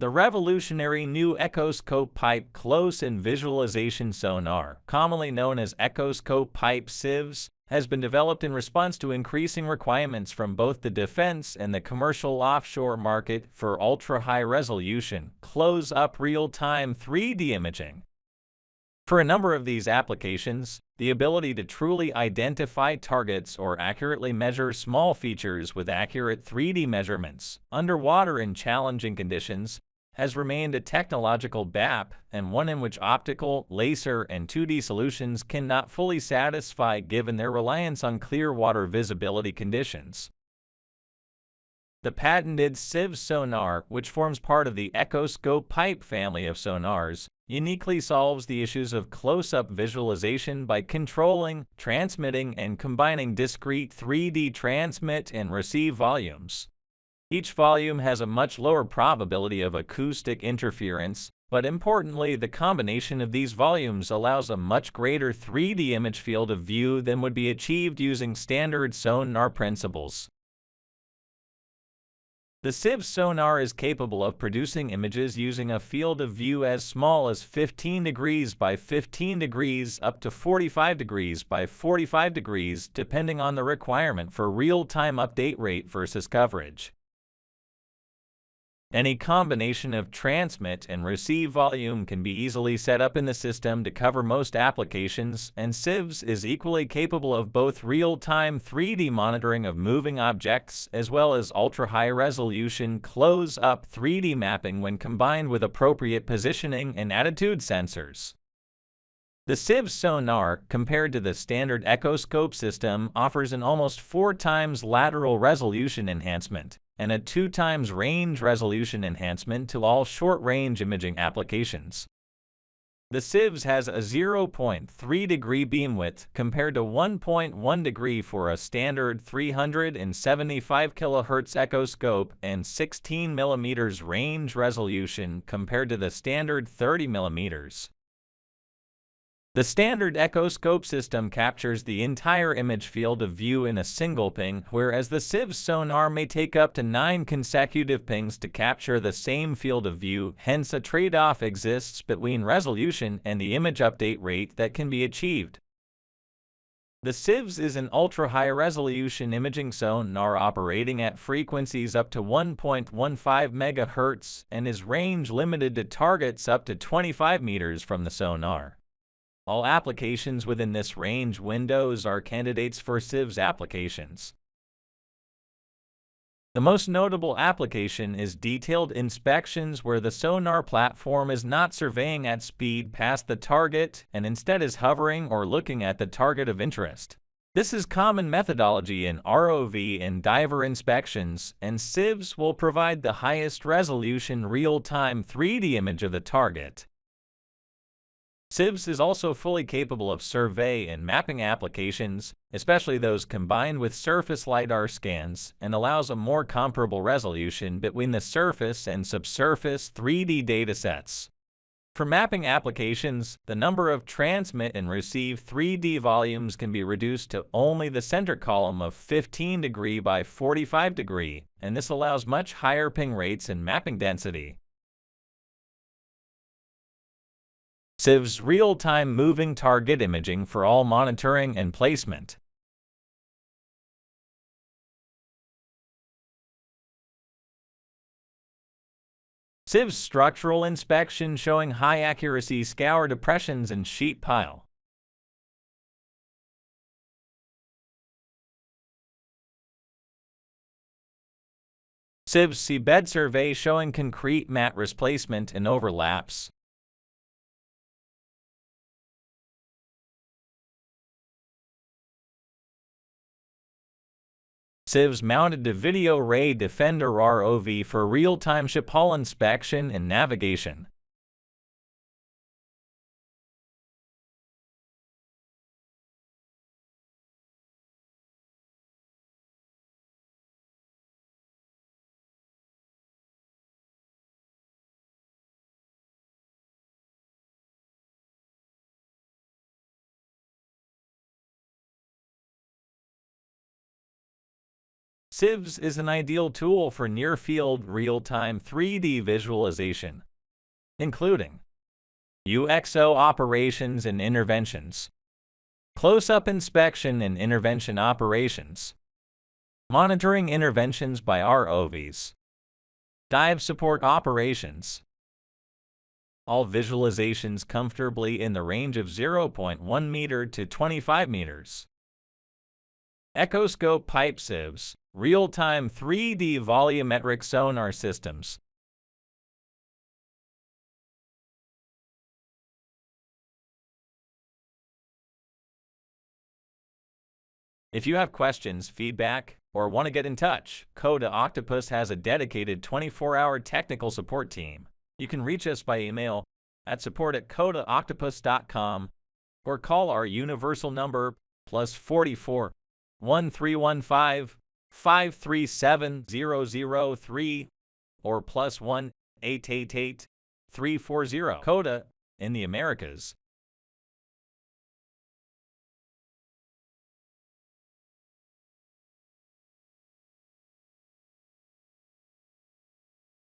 The revolutionary new Echoscope pipe close and visualization sonar, commonly known as Echoscope PIPE CIVS, has been developed in response to increasing requirements from both the defense and the commercial offshore market for ultra-high resolution, close-up real-time 3D imaging. For a number of these applications, the ability to truly identify targets or accurately measure small features with accurate 3D measurements underwater in challenging conditions has remained a technological gap and one in which optical, laser, and 2D solutions cannot fully satisfy given their reliance on clear water visibility conditions. The patented CIVS sonar, which forms part of the Echoscope pipe family of sonars, uniquely solves the issues of close-up visualization by controlling, transmitting, and combining discrete 3D transmit and receive volumes. Each volume has a much lower probability of acoustic interference, but importantly, the combination of these volumes allows a much greater 3D image field of view than would be achieved using standard sonar principles. The CIVS sonar is capable of producing images using a field of view as small as 15 degrees by 15 degrees up to 45 degrees by 45 degrees, depending on the requirement for real-time update rate versus coverage. Any combination of transmit and receive volume can be easily set up in the system to cover most applications, and CIVS is equally capable of both real-time 3D monitoring of moving objects as well as ultra-high-resolution close-up 3D mapping when combined with appropriate positioning and attitude sensors. The CIVS sonar, compared to the standard Echoscope system, offers an almost 4 times lateral resolution enhancement and a 2 times range resolution enhancement to all short-range imaging applications. The CIVS has a 0.3 degree beam width compared to 1.1 degree for a standard 375 kHz Echoscope and 16 mm range resolution compared to the standard 30 mm. The standard Echoscope system captures the entire image field of view in a single ping, whereas the CIVS sonar may take up to 9 consecutive pings to capture the same field of view, hence a trade-off exists between resolution and the image update rate that can be achieved. The CIVS is an ultra-high-resolution imaging sonar operating at frequencies up to 1.15 MHz and is range limited to targets up to 25 meters from the sonar. All applications within this range windows are candidates for CIVS applications. The most notable application is detailed inspections where the sonar platform is not surveying at speed past the target and instead is hovering or looking at the target of interest. This is common methodology in ROV and diver inspections, and CIVS will provide the highest resolution real-time 3D image of the target. CIVS is also fully capable of survey and mapping applications, especially those combined with surface LiDAR scans, and allows a more comparable resolution between the surface and subsurface 3D datasets. For mapping applications, the number of transmit and receive 3D volumes can be reduced to only the center column of 15 degree by 45 degree, and this allows much higher ping rates and mapping density. CIVS real-time moving target imaging for all monitoring and placement. CIVS structural inspection showing high accuracy scour depressions and sheet pile. CIVS seabed survey showing concrete mat displacement and overlaps. CIVS mounted to video ray defender ROV for real-time ship hull inspection and navigation. CIVS is an ideal tool for near-field real-time 3D visualization, including UXO Operations and Interventions, close-up inspection and intervention operations, monitoring interventions by ROVs, dive support operations. All visualizations comfortably in the range of 0.1 meter to 25 meters. Echoscope PIPE CIVS, real-time 3D volumetric sonar systems. If you have questions, feedback, or want to get in touch, Coda Octopus has a dedicated 24-hour technical support team. You can reach us by email at support@codaoctopus.com or call our universal number +44 1315 537 003 or +1 888 340. Coda in the Americas.